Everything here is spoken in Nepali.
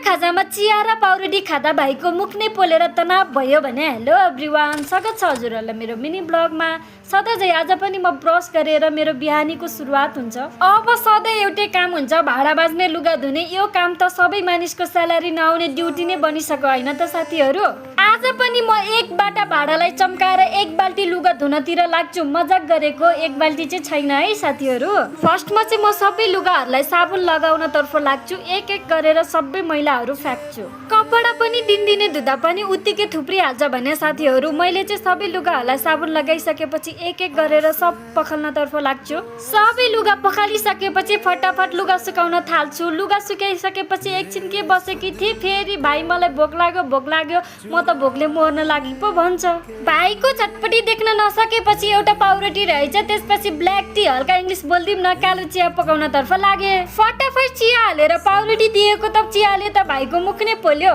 खाजामा चिया र पाउरोटी खाँदा भाइको मुख नै पोलेर तनाव भयो भने हेलो एभ्रिवान, स्वागत छ हजुरहरूलाई मेरो मिनी ब्लगमा। सधैँ आज पनि म ब्रस गरेर मेरो बिहानीको सुरुवात हुन्छ। अब सधैँ एउटै काम हुन्छ, भाडा बाज्ने, लुगा धुने। यो काम त सबै मानिसको स्यालेरी नआउने ड्युटी नै बनिसक्यो होइन त साथीहरू। आज पनि म एक बाटा भाडालाई चम्काएर एक बाल्टी लुगा धुनतिर लाग्छु। मजाक गरेको, एक बाल्टी चाहिँ छैन है साथीहरू। फर्स्टमा चाहिँ म सबै लुगाहरूलाई साबुन लगाउन तर्फ लाग्छु। एक एक गरेर सबै मैलाहरू फ्याँक्छु। कपडा पनि दिनदिनै धुँदा पनि उत्तिकै थुप्रिहाल्छ भने साथीहरू, मैले चाहिँ सबै लुगाहरूलाई साबुन लगाइसकेपछि एक एक गरेर सब पखाल्न तर्फ लाग्छु। सबै लुगा पखालिसकेपछि फटाफट लुगा सुकाउन थाल्छु। लुगा सुकाइसकेपछि एकछिन के बसेकी थिएँ, फेरि भाइ मलाई भोक लाग्यो, म त भोकले मर्न लागि पो भन्छ। भाइको चटपटी देख्न नसकेपछि एउटा पाउरोटी रहेछ, त्यसपछि ब्ल्याक टी, हल्का इङ्ग्लिस बोल्दिम न, कालो चिया पकाउन तर्फ लागे। फटाफट चिया हालेर पाउरोटी दिएको त चियाले त भाइको मुख नै पोल्यो।